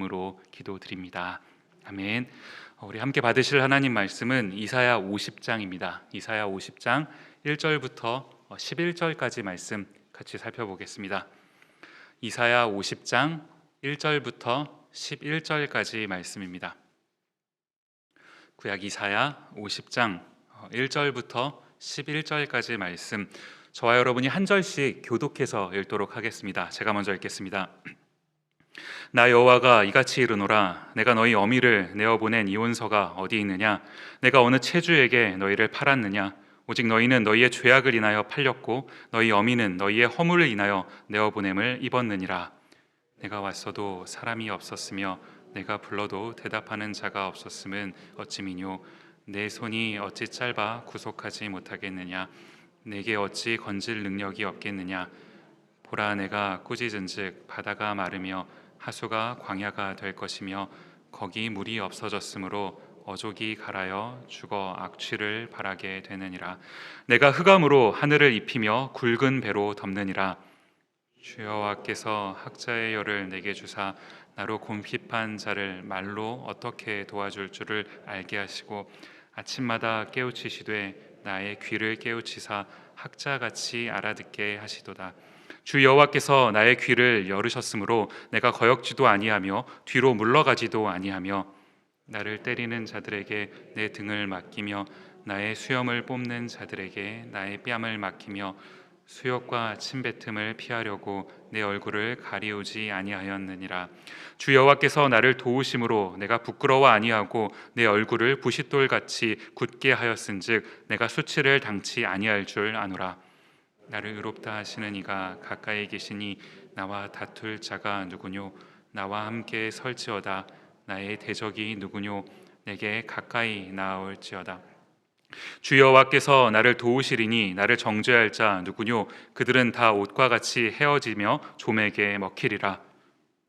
으로 기도드립니다. 아멘. 우리 함께 받으실 하나님 말씀은 이사야 50장입니다. 이사야 50장 1절부터 11절까지 말씀 같이 살펴보겠습니다. 이사야 50장 1절부터 11절까지 말씀입니다. 구약 이사야 50장 1절부터 11절까지 말씀, 저와 여러분이 한 절씩 교독해서 읽도록 하겠습니다. 제가 먼저 읽겠습니다. 나 여호와가 이같이 이르노라. 내가 너희 어미를 내어보낸 이혼서가 어디 있느냐? 내가 어느 체주에게 너희를 팔았느냐? 오직 너희는 너희의 죄악을 인하여 팔렸고 너희 어미는 너희의 허물을 인하여 내어보냄을 입었느니라. 내가 왔어도 사람이 없었으며 내가 불러도 대답하는 자가 없었음은 어찌미뇨? 내 손이 어찌 짧아 구속하지 못하겠느냐? 내게 어찌 건질 능력이 없겠느냐? 보라, 내가 꾸짖은즉 바다가 마르며 하수가 광야가 될 것이며 거기 물이 없어졌으므로 어족이 갈아여 죽어 악취를 발하게 되느니라. 내가 흑암으로 하늘을 입히며 굵은 배로 덮느니라. 주 여호와께서 학자의 열을 내게 주사 나로 곰핍한 자를 말로 어떻게 도와줄 줄을 알게 하시고 아침마다 깨우치시되 나의 귀를 깨우치사 학자같이 알아듣게 하시도다. 주 여호와께서 나의 귀를 열으셨으므로 내가 거역지도 아니하며 뒤로 물러가지도 아니하며 나를 때리는 자들에게 내 등을 맡기며 나의 수염을 뽑는 자들에게 나의 뺨을 맡기며 수욕과 침뱉음을 피하려고 내 얼굴을 가리우지 아니하였느니라. 주 여호와께서 나를 도우심으로 내가 부끄러워 아니하고 내 얼굴을 부싯돌같이 굳게 하였은즉 내가 수치를 당치 아니할 줄 아노라. 나를 의롭다 하시는 이가 가까이 계시니 나와 다툴 자가 누구뇨? 나와 함께 설지어다. 나의 대적이 누구뇨? 내게 가까이 나아올지어다. 주 여호와께서 나를 도우시리니 나를 정죄할 자 누구뇨? 그들은 다 옷과 같이 헤어지며 좀에게 먹히리라.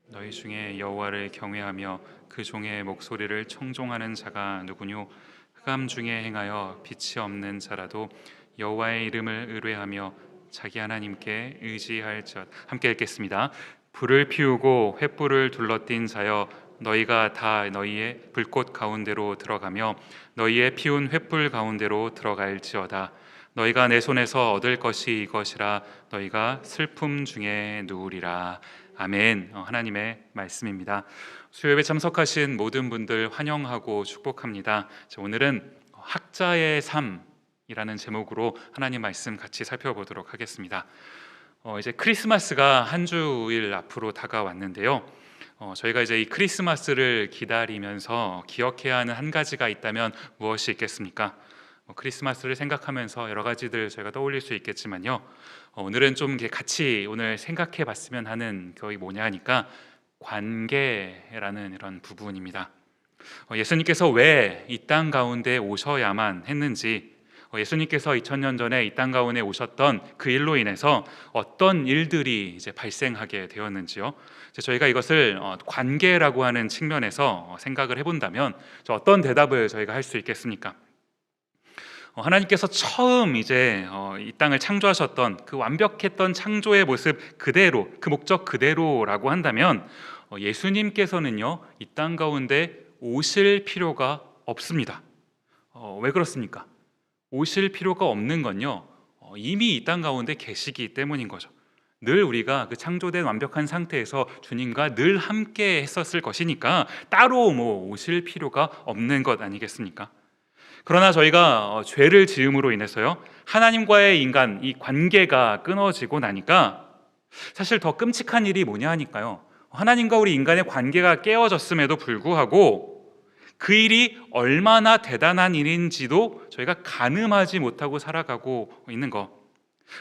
너희 중에 여호와를 경외하며 그 종의 목소리를 청종하는 자가 누구뇨? 흑암 중에 행하여 빛이 없는 자라도 여호와의 이름을 의뢰하며 자기 하나님께 의지할지어다. 함께 읽겠습니다. 불을 피우고 횃불을 둘러띈 자여, 너희가 다 너희의 불꽃 가운데로 들어가며 너희의 피운 횃불 가운데로 들어갈지어다. 너희가 내 손에서 얻을 것이 이것이라. 너희가 슬픔 중에 누우리라. 아멘. 하나님의 말씀입니다. 수요예배 참석하신 모든 분들 환영하고 축복합니다. 오늘은 학자의 삶이라는 제목으로 하나님 말씀 같이 살펴보도록 하겠습니다. 이제 크리스마스가 한 주일 앞으로 다가왔는데요. 저희가 이제 이 크리스마스를 기다리면서 기억해야 하는 한 가지가 있다면 무엇이 있겠습니까? 크리스마스를 생각하면서 여러 가지들 저희가 떠올릴 수 있겠지만요. 오늘은 좀 이렇게 같이 오늘 생각해 봤으면 하는 것이 뭐냐 하니까 관계라는 이런 부분입니다. 예수님께서 왜 이 땅 가운데 오셔야만 했는지, 예수님께서 2000년 전에 이 땅 가운데 오셨던 그 일로 인해서 어떤 일들이 이제 발생하게 되었는지요. 저희가 이것을 관계라고 하는 측면에서 생각을 해본다면 어떤 대답을 저희가 할 수 있겠습니까? 하나님께서 처음 이제 이 땅을 창조하셨던 그 완벽했던 창조의 모습 그대로, 그 목적 그대로라고 한다면 예수님께서는요, 이 땅 가운데 오실 필요가 없습니다. 왜 그렇습니까? 오실 필요가 없는 건요, 이미 이 땅 가운데 계시기 때문인 거죠. 늘 우리가 그 창조된 완벽한 상태에서 주님과 늘 함께 했었을 것이니까 따로 오실 필요가 없는 것 아니겠습니까? 그러나 저희가 죄를 지음으로 인해서요, 하나님과의 인간 이 관계가 끊어지고 나니까 사실 더 끔찍한 일이 뭐냐 하니까요, 하나님과 우리 인간의 관계가 깨어졌음에도 불구하고 그 일이 얼마나 대단한 일인지도 저희가 가늠하지 못하고 살아가고 있는 것,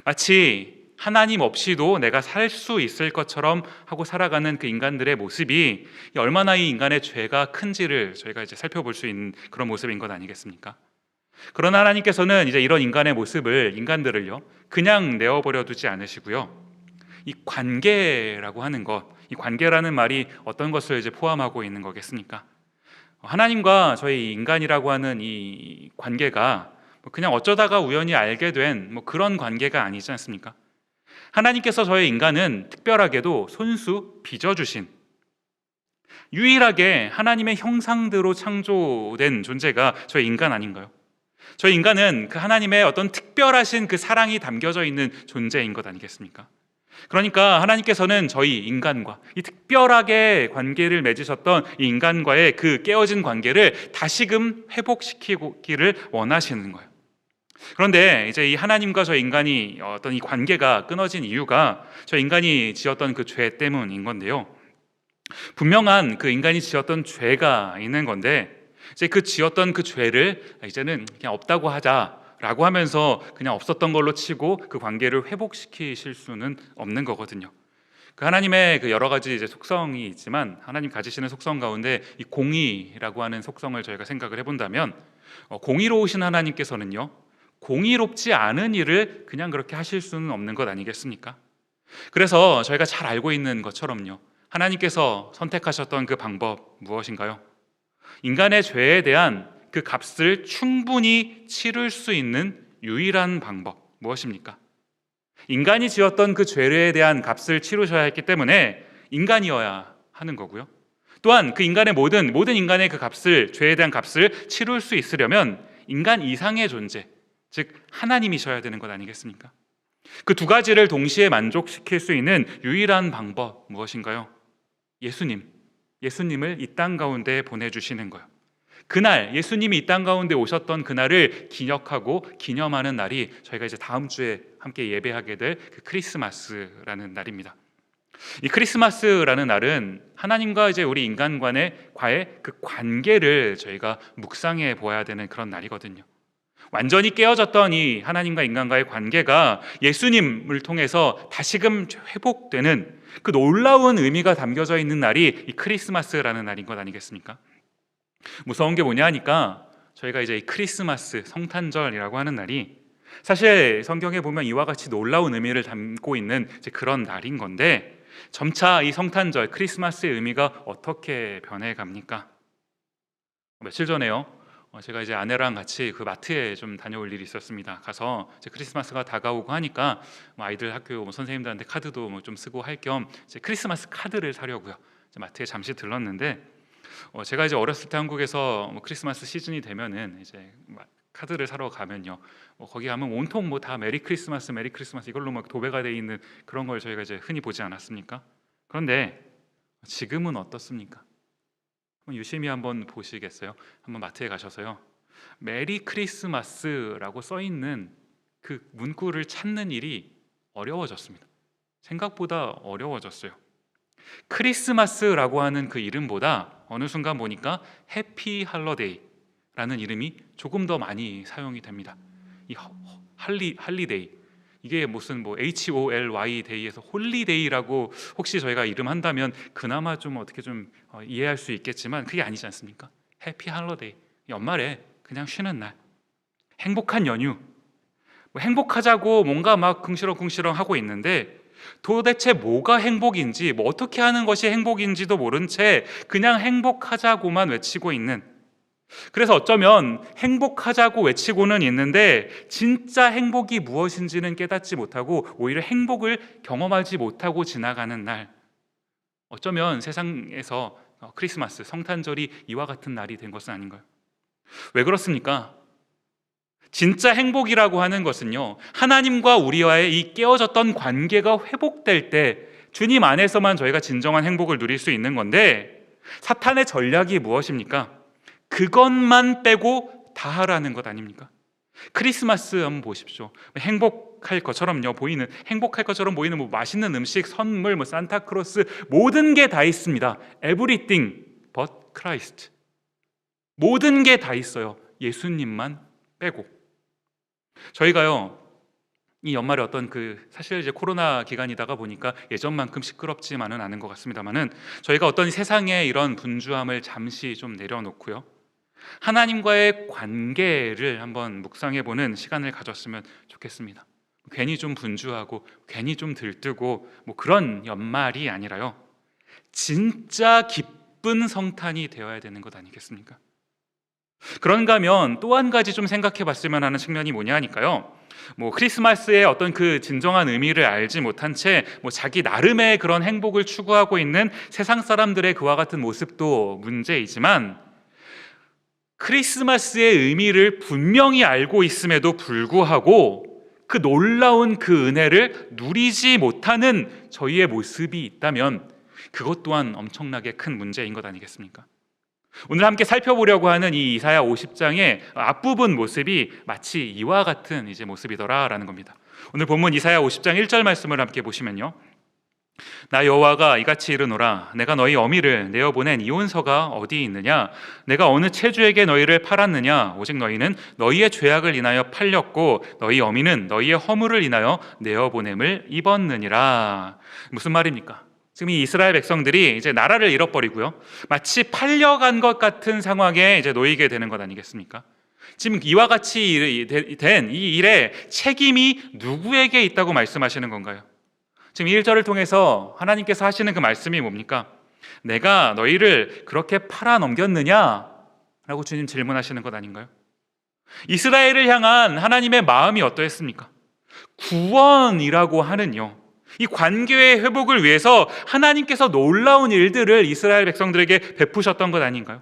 마치 하나님 없이도 내가 살 수 있을 것처럼 하고 살아가는 그 인간들의 모습이 얼마나 이 인간의 죄가 큰지를 저희가 이제 살펴볼 수 있는 그런 모습인 것 아니겠습니까? 그러나 하나님께서는 이제 이런 인간의 모습을, 인간들을요, 그냥 내어버려 두지 않으시고요, 이 관계라고 하는 것, 이 관계라는 말이 어떤 것을 이제 포함하고 있는 거겠습니까? 하나님과 저희 인간이라고 하는 이 관계가 그냥 어쩌다가 우연히 알게 된 그런 관계가 아니지 않습니까? 하나님께서 저희 인간은 특별하게도 손수 빚어주신, 유일하게 하나님의 형상대로 창조된 존재가 저희 인간 아닌가요? 저희 인간은 그 하나님의 어떤 특별하신 그 사랑이 담겨져 있는 존재인 것 아니겠습니까? 그러니까 하나님께서는 저희 인간과 이 특별하게 관계를 맺으셨던 이 인간과의 그 깨어진 관계를 다시금 회복시키기를 원하시는 거예요. 그런데 이제 이 하나님과 저 인간이 어떤 이 관계가 끊어진 이유가 저 인간이 지었던 그 죄 때문인 건데요. 분명한 그 인간이 지었던 죄가 있는 건데, 이제 그 지었던 그 죄를 이제는 그냥 없다고 하자라고 하면서 그냥 없었던 걸로 치고 그 관계를 회복시키실 수는 없는 거거든요. 그 하나님의 그 여러 가지 이제 속성이 있지만, 하나님 가지시는 속성 가운데 이 공의라고 하는 속성을 저희가 생각을 해본다면, 공의로우신 하나님께서는요, 공의롭지 않은 일을 그냥 그렇게 하실 수는 없는 것 아니겠습니까? 그래서 저희가 잘 알고 있는 것처럼요, 하나님께서 선택하셨던 그 방법 무엇인가요? 인간의 죄에 대한 그 값을 충분히 치를 수 있는 유일한 방법 무엇입니까? 인간이 지었던 그 죄에 대한 값을 치르셔야 했기 때문에 인간이어야 하는 거고요. 또한 그 인간의 모든 인간의 그 값을, 죄에 대한 값을 치를 수 있으려면 인간 이상의 존재, 즉 하나님이셔야 되는 것 아니겠습니까? 그 두 가지를 동시에 만족시킬 수 있는 유일한 방법 무엇인가요? 예수님을 이 땅 가운데 보내주시는 거예요. 그날 예수님이 이 땅 가운데 오셨던 그날을 기억하고 기념하는 날이 저희가 이제 다음 주에 함께 예배하게 될 그 크리스마스라는 날입니다. 이 크리스마스라는 날은 하나님과 이제 우리 인간과의 그 관계를 저희가 묵상해 보아야 되는 그런 날이거든요. 완전히 깨어졌던 이 하나님과 인간과의 관계가 예수님을 통해서 다시금 회복되는 그 놀라운 의미가 담겨져 있는 날이 이 크리스마스라는 날인 것 아니겠습니까? 무서운 게 뭐냐 하니까 저희가 이제 이 크리스마스, 성탄절이라고 하는 날이 사실 성경에 보면 이와 같이 놀라운 의미를 담고 있는 이제 그런 날인 건데, 점차 이 성탄절, 크리스마스의 의미가 어떻게 변해갑니까? 며칠 전에요, 제가 이제 아내랑 같이 그 마트에 좀 다녀올 일이 있었습니다. 가서 이제 크리스마스가 다가오고 하니까 아이들 학교 선생님들한테 카드도 좀 쓰고 할 겸 크리스마스 카드를 사려고요, 이제 마트에 잠시 들렀는데, 제가 이제 어렸을 때 한국에서 크리스마스 시즌이 되면은 이제 카드를 사러 가면요, 거기 가면 온통 다 메리 크리스마스 이걸로 막 도배가 돼 있는 그런 걸 저희가 이제 흔히 보지 않았습니까? 그런데 지금은 어떻습니까? 유심히 한번 보시겠어요? 한번 마트에 가셔서요, 메리 크리스마스라고 써 있는 그 문구를 찾는 일이 어려워졌습니다. 생각보다 어려워졌어요. 크리스마스라고 하는 그 이름보다 어느 순간 보니까 해피 할러데이라는 이름이 조금 더 많이 사용이 됩니다. 이 할리데이, 이게 무슨 HOLY 데이에서 홀리데이라고 혹시 저희가 이름 한다면 그나마 좀 어떻게 좀 이해할 수 있겠지만, 그게 아니지 않습니까? 해피 할러데이, 연말에 그냥 쉬는 날, 행복한 연휴, 행복하자고 뭔가 막 궁시렁궁시렁 하고 있는데 도대체 뭐가 행복인지, 어떻게 하는 것이 행복인지도 모른 채 그냥 행복하자고만 외치고 있는, 그래서 어쩌면 행복하자고 외치고는 있는데 진짜 행복이 무엇인지는 깨닫지 못하고 오히려 행복을 경험하지 못하고 지나가는 날, 어쩌면 세상에서 크리스마스, 성탄절이 이와 같은 날이 된 것은 아닌가요? 왜 그렇습니까? 진짜 행복이라고 하는 것은요, 하나님과 우리와의 이 깨어졌던 관계가 회복될 때 주님 안에서만 저희가 진정한 행복을 누릴 수 있는 건데, 사탄의 전략이 무엇입니까? 그것만 빼고 다 하라는 것 아닙니까? 크리스마스 한번 보십시오. 행복할 것처럼 보이는 맛있는 음식, 선물, 산타크로스, 모든 게 다 있습니다. Everything but Christ. 모든 게 다 있어요. 예수님만 빼고. 저희가요, 이 연말에 어떤 사실 이제 코로나 기간이다가 보니까 예전만큼 시끄럽지만은 않은 것 같습니다만은, 저희가 어떤 세상의 이런 분주함을 잠시 좀 내려놓고요, 하나님과의 관계를 한번 묵상해보는 시간을 가졌으면 좋겠습니다. 괜히 좀 분주하고 괜히 좀 들뜨고 그런 연말이 아니라요, 진짜 기쁜 성탄이 되어야 되는 것 아니겠습니까? 그런가 하면 또 한 가지 좀 생각해 봤으면 하는 측면이 뭐냐 하니까요. 크리스마스의 어떤 그 진정한 의미를 알지 못한 채 자기 나름의 그런 행복을 추구하고 있는 세상 사람들의 그와 같은 모습도 문제이지만, 크리스마스의 의미를 분명히 알고 있음에도 불구하고 그 놀라운 그 은혜를 누리지 못하는 저희의 모습이 있다면 그것 또한 엄청나게 큰 문제인 것 아니겠습니까? 오늘 함께 살펴보려고 하는 이 이사야 50장의 앞부분 모습이 마치 이와 같은 이제 모습이더라라는 겁니다. 오늘 본문 이사야 50장 1절 말씀을 함께 보시면요. 나 여호와가 이같이 이르노라. 내가 너희 어미를 내어 보낸 이혼서가 어디 있느냐? 내가 어느 체주에게 너희를 팔았느냐? 오직 너희는 너희의 죄악을 인하여 팔렸고 너희 어미는 너희의 허물을 인하여 내어 보냄을 입었느니라. 무슨 말입니까? 지금 이 이스라엘 백성들이 이제 나라를 잃어버리고요, 마치 팔려간 것 같은 상황에 이제 놓이게 되는 것 아니겠습니까? 지금 이와 같이 된 이 일에 책임이 누구에게 있다고 말씀하시는 건가요? 지금 1절을 통해서 하나님께서 하시는 그 말씀이 뭡니까? 내가 너희를 그렇게 팔아 넘겼느냐? 라고 주님 질문하시는 것 아닌가요? 이스라엘을 향한 하나님의 마음이 어떠했습니까? 구원이라고 하는요, 이 관계의 회복을 위해서 하나님께서 놀라운 일들을 이스라엘 백성들에게 베푸셨던 것 아닌가요?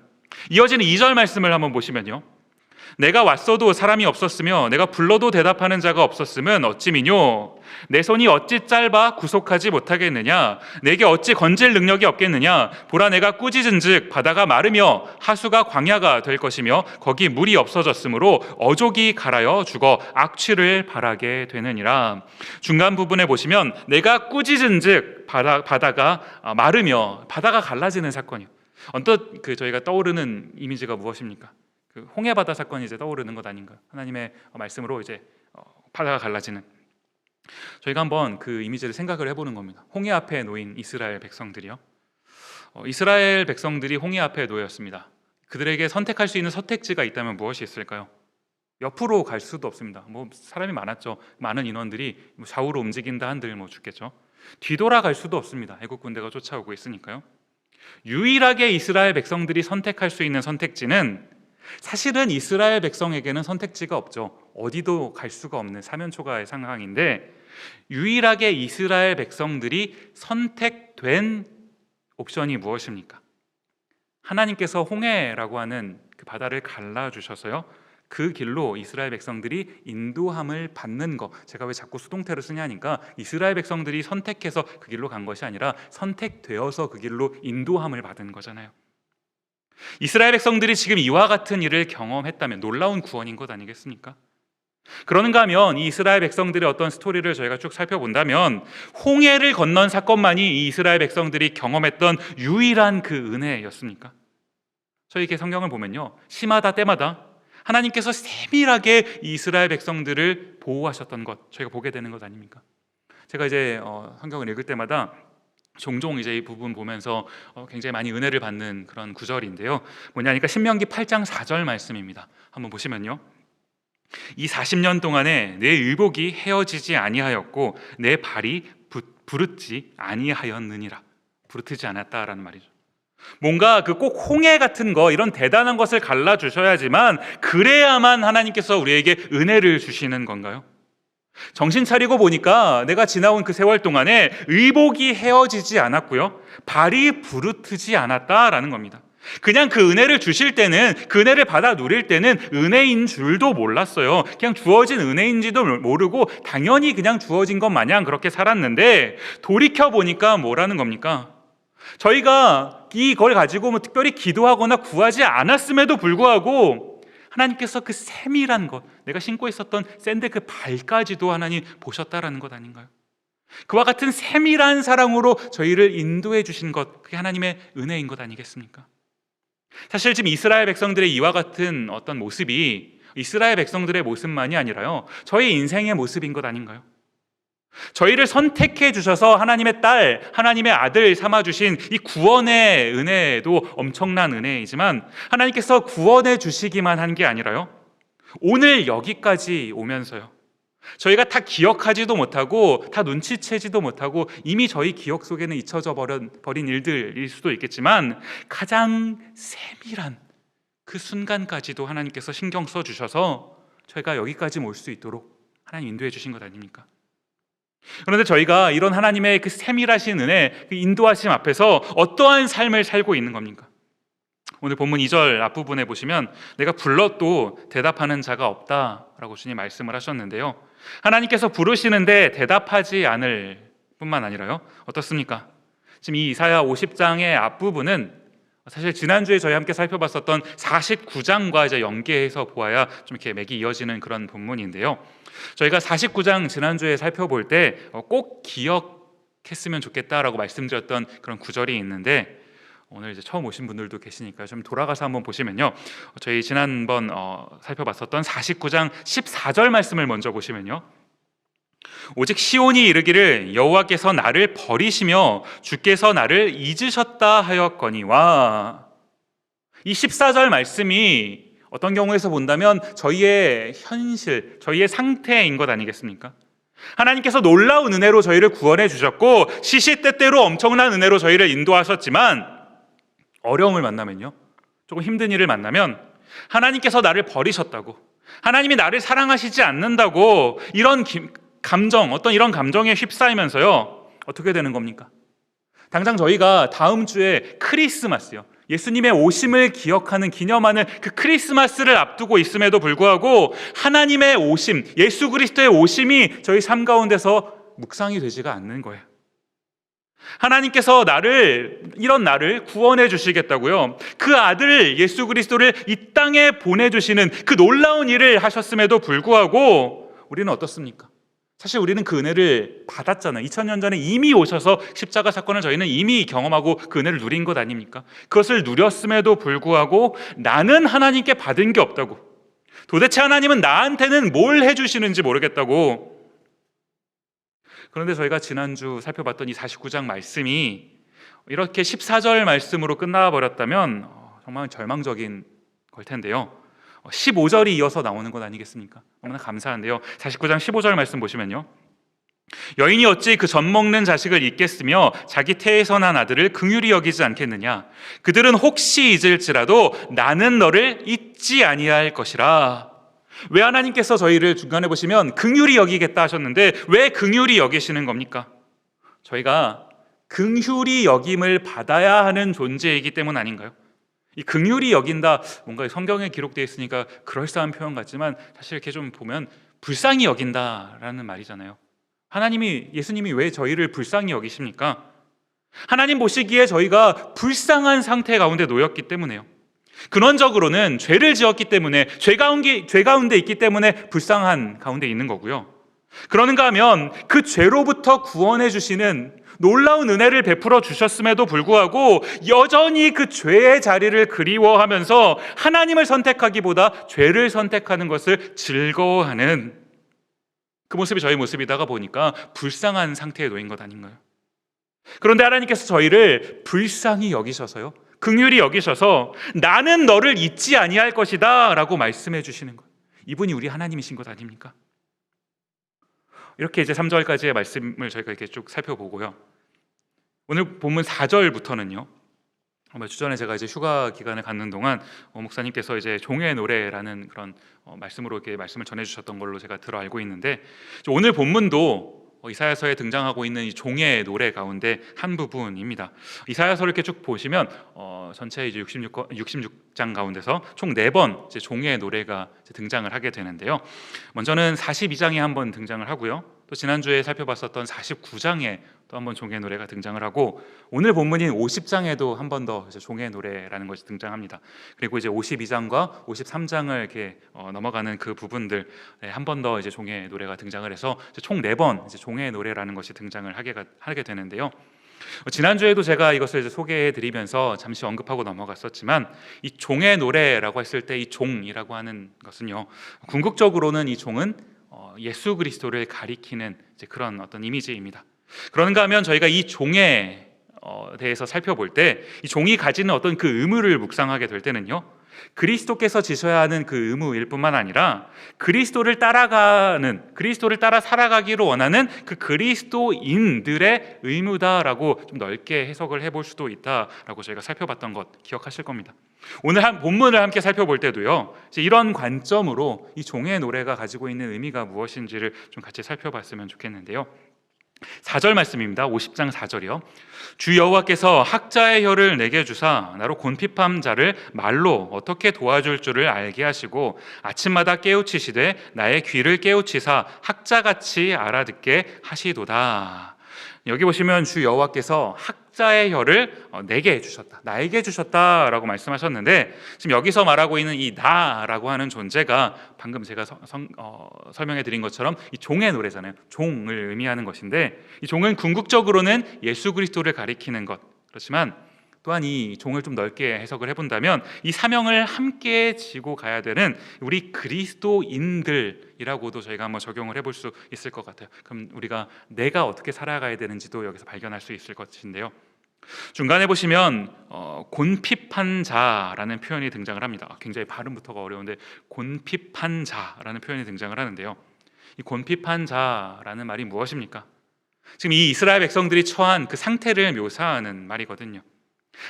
이어지는 2절 말씀을 한번 보시면요. 내가 왔어도 사람이 없었으며 내가 불러도 대답하는 자가 없었으면 어찌미뇨? 내 손이 어찌 짧아 구속하지 못하겠느냐? 내게 어찌 건질 능력이 없겠느냐? 보라, 내가 꾸짖은즉 바다가 마르며 하수가 광야가 될 것이며 거기 물이 없어졌으므로 어족이 갈아여 죽어 악취를 발하게 되느니라. 중간 부분에 보시면 내가 꾸짖은즉 바다가 마르며 바다가 갈라지는 사건이요. 언뜻 저희가 떠오르는 이미지가 무엇입니까? 그 홍해바다 사건이 이제 떠오르는 것 아닌가? 하나님의 말씀으로 이제 바다가 갈라지는. 저희가 한번 그 이미지를 생각을 해보는 겁니다. 홍해 앞에 놓인 이스라엘 백성들이요. 이스라엘 백성들이 홍해 앞에 놓였습니다. 그들에게 선택할 수 있는 선택지가 있다면 무엇이 있을까요? 옆으로 갈 수도 없습니다. 사람이 많았죠. 많은 인원들이 좌우로 움직인다 한들 죽겠죠. 뒤돌아갈 수도 없습니다. 애국 군대가 쫓아오고 있으니까요. 유일하게 이스라엘 백성들이 선택할 수 있는 선택지는, 사실은 이스라엘 백성에게는 선택지가 없죠. 어디도 갈 수가 없는 사면초가의 상황인데, 유일하게 이스라엘 백성들이 선택된 옵션이 무엇입니까? 하나님께서 홍해라고 하는 그 바다를 갈라주셔서요, 그 길로 이스라엘 백성들이 인도함을 받는 것. 제가 왜 자꾸 수동태를 쓰냐니까, 이스라엘 백성들이 선택해서 그 길로 간 것이 아니라 선택되어서 그 길로 인도함을 받은 거잖아요. 이스라엘 백성들이 지금 이와 같은 일을 경험했다면 놀라운 구원인 것 아니겠습니까? 그런가 하면 이 이스라엘 백성들의 어떤 스토리를 저희가 쭉 살펴본다면, 홍해를 건넌 사건만이 이 이스라엘 백성들이 경험했던 유일한 그 은혜였습니까? 저희에게 성경을 보면요, 시마다 때마다 하나님께서 세밀하게 이 이스라엘 백성들을 보호하셨던 것 저희가 보게 되는 것 아닙니까? 제가 이제 성경을 읽을 때마다 종종 이제 이 부분 보면서 굉장히 많이 은혜를 받는 그런 구절인데요. 뭐냐니까 신명기 8장 4절 말씀입니다. 한번 보시면요. 이 40년 동안에 내 의복이 헤어지지 아니하였고 내 발이 부르지 아니하였느니라. 부르트지 않았다라는 말이죠. 뭔가 그 꼭 홍해 같은 거, 이런 대단한 것을 갈라주셔야지만 그래야만 하나님께서 우리에게 은혜를 주시는 건가요? 정신 차리고 보니까 내가 지나온 그 세월 동안에 의복이 헤어지지 않았고요, 발이 부르트지 않았다라는 겁니다. 그냥 그 은혜를 주실 때는, 그 은혜를 받아 누릴 때는 은혜인 줄도 몰랐어요. 그냥 주어진 은혜인지도 모르고 당연히 그냥 주어진 것 마냥 그렇게 살았는데, 돌이켜 보니까 뭐라는 겁니까? 저희가 이걸 가지고 특별히 기도하거나 구하지 않았음에도 불구하고 하나님께서 그 세밀한 것, 내가 신고 있었던 샌들 그 발까지도 하나님 보셨다라는 것 아닌가요? 그와 같은 세밀한 사랑으로 저희를 인도해 주신 것, 그게 하나님의 은혜인 것 아니겠습니까? 사실 지금 이스라엘 백성들의 이와 같은 어떤 모습이 이스라엘 백성들의 모습만이 아니라요, 저희 인생의 모습인 것 아닌가요? 저희를 선택해 주셔서 하나님의 딸, 하나님의 아들 삼아주신 이 구원의 은혜도 엄청난 은혜이지만, 하나님께서 구원해 주시기만 한 게 아니라요, 오늘 여기까지 오면서요, 저희가 다 기억하지도 못하고 다 눈치채지도 못하고 이미 저희 기억 속에는 잊혀져 버린 일들일 수도 있겠지만, 가장 세밀한 그 순간까지도 하나님께서 신경 써주셔서 저희가 여기까지 올 수 있도록 하나님 인도해 주신 것 아닙니까? 그런데 저희가 이런 하나님의 그 세밀하신 은혜, 그 인도하심 앞에서 어떠한 삶을 살고 있는 겁니까? 오늘 본문 2절 앞부분에 보시면 내가 불러도 대답하는 자가 없다라고 주님 말씀을 하셨는데요, 하나님께서 부르시는데 대답하지 않을 뿐만 아니라요, 어떻습니까? 지금 이 이사야 50장의 앞부분은 사실 지난주에 저희 함께 살펴봤었던 49장과 이제 연계해서 보아야 좀 이렇게 맥이 이어지는 그런 본문인데요, 저희가 49장 지난주에 살펴볼 때 꼭 기억했으면 좋겠다라고 말씀드렸던 그런 구절이 있는데, 오늘 이제 처음 오신 분들도 계시니까 좀 돌아가서 한번 보시면요, 저희 지난번 살펴봤었던 49장 14절 말씀을 먼저 보시면요, 오직 시온이 이르기를 여호와께서 나를 버리시며 주께서 나를 잊으셨다 하였거니와, 이 14절 말씀이 어떤 경우에서 본다면 저희의 현실, 저희의 상태인 것 아니겠습니까? 하나님께서 놀라운 은혜로 저희를 구원해 주셨고 시시때때로 엄청난 은혜로 저희를 인도하셨지만, 어려움을 만나면요, 조금 힘든 일을 만나면 하나님께서 나를 버리셨다고, 하나님이 나를 사랑하시지 않는다고 이런 감정, 어떤 이런 감정에 휩싸이면서요, 어떻게 되는 겁니까? 당장 저희가 다음 주에 크리스마스요, 예수님의 오심을 기억하는, 기념하는 그 크리스마스를 앞두고 있음에도 불구하고 하나님의 오심, 예수 그리스도의 오심이 저희 삶 가운데서 묵상이 되지가 않는 거예요. 하나님께서 이런 나를 구원해 주시겠다고요, 그 아들 예수 그리스도를 이 땅에 보내주시는 그 놀라운 일을 하셨음에도 불구하고 우리는 어떻습니까? 사실 우리는 그 은혜를 받았잖아요. 2000년 전에 이미 오셔서 십자가 사건을 저희는 이미 경험하고 그 은혜를 누린 것 아닙니까? 그것을 누렸음에도 불구하고 나는 하나님께 받은 게 없다고, 도대체 하나님은 나한테는 뭘 해주시는지 모르겠다고. 그런데 저희가 지난주 살펴봤던 이 49장 말씀이 이렇게 14절 말씀으로 끝나버렸다면 정말 절망적인 걸 텐데요, 15절이 이어서 나오는 것 아니겠습니까? 너무나 감사한데요, 49장 15절 말씀 보시면요, 여인이 어찌 그 젖 먹는 자식을 잊겠으며 자기 태에서 난 아들을 긍휼히 여기지 않겠느냐? 그들은 혹시 잊을지라도 나는 너를 잊지 아니할 것이라. 왜 하나님께서 저희를 중간에 보시면 긍휼히 여기겠다 하셨는데 왜 긍휼히 여기시는 겁니까? 저희가 긍휼히 여김을 받아야 하는 존재이기 때문 아닌가요? 이 긍휼히 여긴다, 뭔가 성경에 기록되어 있으니까 그럴싸한 표현 같지만 사실 이렇게 좀 보면 불쌍히 여긴다라는 말이잖아요. 예수님이 왜 저희를 불쌍히 여기십니까? 하나님 보시기에 저희가 불쌍한 상태 가운데 놓였기 때문에요. 근원적으로는 죄를 지었기 때문에, 죄 가운데 있기 때문에 불쌍한 가운데 있는 거고요. 그러는가 하면 그 죄로부터 구원해 주시는 놀라운 은혜를 베풀어 주셨음에도 불구하고 여전히 그 죄의 자리를 그리워하면서 하나님을 선택하기보다 죄를 선택하는 것을 즐거워하는 그 모습이 저희 모습이다가 보니까 불쌍한 상태에 놓인 것 아닌가요? 그런데 하나님께서 저희를 불쌍히 여기셔서요, 긍휼히 여기셔서 나는 너를 잊지 아니할 것이다 라고 말씀해 주시는 것, 이분이 우리 하나님이신 것 아닙니까? 이렇게 이제 3절까지의 말씀을 저희가 이렇게 쭉 살펴보고요, 오늘 본문 4절부터는요, 주전에 제가 이제 휴가 기간을 갖는 동안 목사님께서 이제 종의 노래라는 그런 말씀으로 이렇게 말씀을 전해주셨던 걸로 제가 들어 알고 있는데, 오늘 본문도 이사야서에 등장하고 있는 이 종의 노래 가운데 한 부분입니다. 이사야서를 이렇게 쭉 보시면 전체 이제 66장 가운데서 총 4번 이제 종의 노래가 이제 등장을 하게 되는데요. 먼저는 42장에 한번 등장을 하고요, 또 지난주에 살펴봤었던 49장에 또 한번 종의 노래가 등장을 하고, 오늘 본문인 50장에도 한 번 더 종의 노래라는 것이 등장합니다. 그리고 이제 52장과 53장을 이렇게 넘어가는 그 부분들 한 번 더 이제 종의 노래가 등장을 해서 총 4번 이제 종의 노래라는 것이 등장을 하게 되는데요. 지난주에도 제가 이것을 이제 소개해드리면서 잠시 언급하고 넘어갔었지만, 이 종의 노래라고 했을 때 이 종이라고 하는 것은요, 궁극적으로는 이 종은 예수 그리스도를 가리키는 이제 그런 어떤 이미지입니다. 그런가 하면 저희가 이 종에 대해서 살펴볼 때 이 종이 가지는 어떤 그 의무를 묵상하게 될 때는요, 그리스도께서 지셔야 하는 그 의무일 뿐만 아니라 그리스도를 따라 살아가기로 원하는 그 그리스도인들의 의무다라고 좀 넓게 해석을 해볼 수도 있다라고 저희가 살펴봤던 것 기억하실 겁니다. 오늘 본문을 함께 살펴볼 때도요, 이제 이런 관점으로 이 종의 노래가 가지고 있는 의미가 무엇인지를 좀 같이 살펴봤으면 좋겠는데요. 4절 말씀입니다. 50장 4절이요. 주 여호와께서 학자의 혀를 내게 주사 나로 곤핍한 자를 말로 어떻게 도와줄 줄을 알게 하시고 아침마다 깨우치시되 나의 귀를 깨우치사 학자같이 알아듣게 하시도다. 여기 보시면 주 여호와께서 학자의 혀를 내게 주셨다, 나에게 주셨다라고 말씀하셨는데, 지금 여기서 말하고 있는 이 나라고 하는 존재가 방금 제가 설명해 드린 것처럼 이 종의 노래잖아요. 종을 의미하는 것인데, 이 종은 궁극적으로는 예수 그리스도를 가리키는 것, 그렇지만 또한 이 종을 좀 넓게 해석을 해본다면 이 사명을 함께 지고 가야 되는 우리 그리스도인들이라고도 저희가 한번 적용을 해볼 수 있을 것 같아요. 그럼 우리가 내가 어떻게 살아가야 되는지도 여기서 발견할 수 있을 것인데요. 중간에 보시면 곤핍한 자라는 표현이 등장을 합니다. 굉장히 발음부터가 어려운데 곤핍한 자라는 표현이 등장을 하는데요. 이 곤핍한 자라는 말이 무엇입니까? 지금 이 이스라엘 백성들이 처한 그 상태를 묘사하는 말이거든요.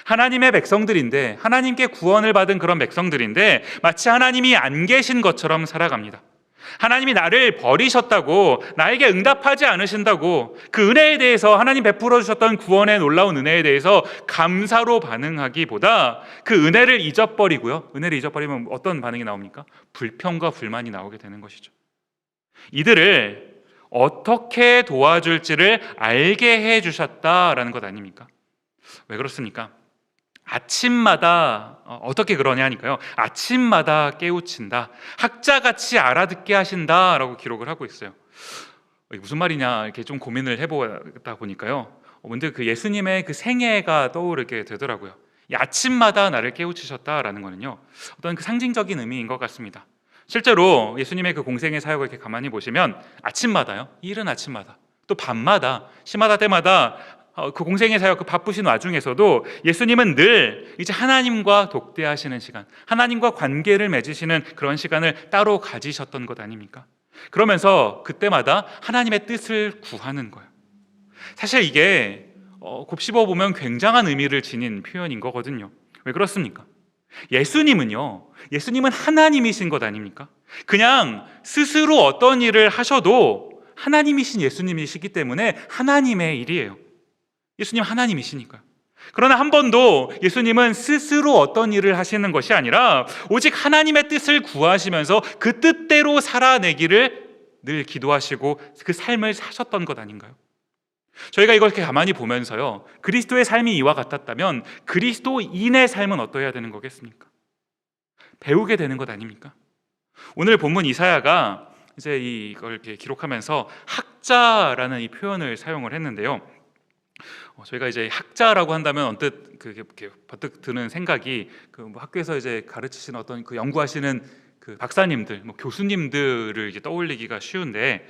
하나님의 백성들인데, 하나님께 구원을 받은 그런 백성들인데 마치 하나님이 안 계신 것처럼 살아갑니다. 하나님이 나를 버리셨다고, 나에게 응답하지 않으신다고, 그 은혜에 대해서, 하나님 베풀어 주셨던 구원의 놀라운 은혜에 대해서 감사로 반응하기보다 그 은혜를 잊어버리고요, 은혜를 잊어버리면 어떤 반응이 나옵니까? 불평과 불만이 나오게 되는 것이죠. 이들을 어떻게 도와줄지를 알게 해주셨다라는 것 아닙니까? 왜 그렇습니까? 아침마다 어떻게 그러냐 하니까요, 아침마다 깨우친다, 학자같이 알아듣게 하신다라고 기록을 하고 있어요. 무슨 말이냐 이렇게 좀 고민을 해보다 보니까요, 먼저 그 예수님의 그 생애가 떠오르게 되더라고요. 이 아침마다 나를 깨우치셨다라는 거는요, 어떤 그 상징적인 의미인 것 같습니다. 실제로 예수님의 그 공생의 사역을 이렇게 가만히 보시면 아침마다요, 이른 아침마다, 또 밤마다, 시마다 때마다 그 공생의 사역, 그 바쁘신 와중에서도 예수님은 늘 이제 하나님과 독대하시는 시간, 하나님과 관계를 맺으시는 그런 시간을 따로 가지셨던 것 아닙니까? 그러면서 그때마다 하나님의 뜻을 구하는 거예요. 사실 이게 곱씹어 보면 굉장한 의미를 지닌 표현인 거거든요. 왜 그렇습니까? 예수님은 하나님이신 것 아닙니까? 그냥 스스로 어떤 일을 하셔도 하나님이신 예수님이시기 때문에 하나님의 일이에요. 예수님 하나님이시니까요. 그러나 한 번도 예수님은 스스로 어떤 일을 하시는 것이 아니라 오직 하나님의 뜻을 구하시면서 그 뜻대로 살아내기를 늘 기도하시고 그 삶을 사셨던 것 아닌가요? 저희가 이걸 이렇게 가만히 보면서요, 그리스도의 삶이 이와 같았다면 그리스도인의 삶은 어떠해야 되는 거겠습니까? 배우게 되는 것 아닙니까? 오늘 본문 이사야가 이제 이걸 이렇게 기록하면서 학자라는 이 표현을 사용을 했는데요. 저희가 이제 학자라고 한다면 언뜻 그게 버뜩 드는 생각이 그 뭐 학교에서 이제 가르치시는 어떤 그 연구하시는 그 박사님들, 뭐 교수님들을 이제 떠올리기가 쉬운데,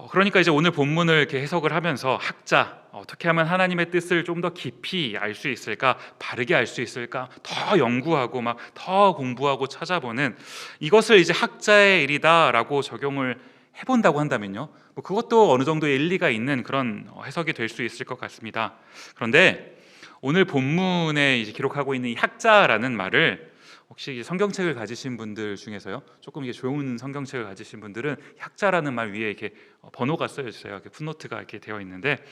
그러니까 이제 오늘 본문을 이렇게 해석을 하면서 학자, 어떻게 하면 하나님의 뜻을 좀 더 깊이 알 수 있을까, 바르게 알 수 있을까, 더 연구하고 막 더 공부하고 찾아보는, 이것을 이제 학자의 일이다라고 적용을 해본다고 한다면요, 뭐 그것도 어느 정도 일리가 있는 그런 해석이 될 수 있을 것 같습니다. 그런데 오늘 본문에 이제 기록하고 있는 이 학자라는 말을 혹시 성경책을 가지신 분들 중에서요, 조금 이게 좋은 성경책을 가지신 분들은 학자라는 말 위에 이렇게 번호가 써져 있어요. 이렇게 풋노트가 이렇게 되어 있는데,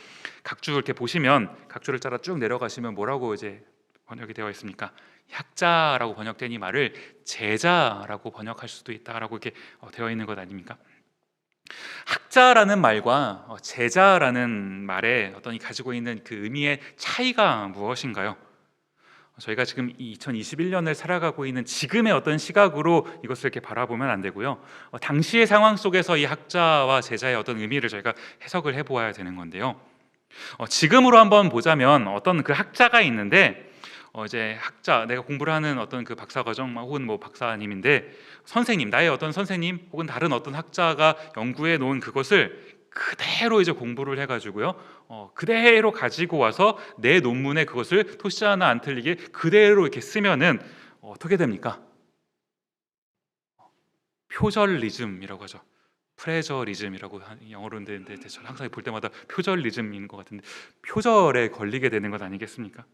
각주 이렇게 보시면 각주를 따라 쭉 내려가시면 뭐라고 이제 번역이 되어 있습니까? 학자라고 번역된 이 말을 제자라고 번역할 수도 있다라고 이렇게 되어 있는 것 아닙니까? 학자라는 말과 제자라는 말의 어떤 가지고 있는 그 의미의 차이가 무엇인가요? 저희가 지금 2021년을 살아가고 있는 지금의 어떤 시각으로 이것을 이렇게 바라보면 안 되고요, 당시의 상황 속에서 이 학자와 제자의 어떤 의미를 저희가 해석을 해보아야 되는 건데요, 지금으로 한번 보자면 어떤 그 학자가 있는데, 이제 학자, 내가 공부를 하는 어떤 그 박사과정 혹은 뭐 박사님인데, 선생님, 나의 어떤 선생님 혹은 다른 어떤 학자가 연구해 놓은 그것을 그대로 이제 공부를 해가지고요, 그대로 가지고 와서 내 논문에 그것을 토시 하나 안 틀리게 그대로 이렇게 쓰면은 어떻게 됩니까? 표절리즘이라고 하죠. 프레저리즘이라고 영어로 되는데 저는 항상 볼 때마다 표절리즘인 것 같은데, 표절에 걸리게 되는 것 아니겠습니까?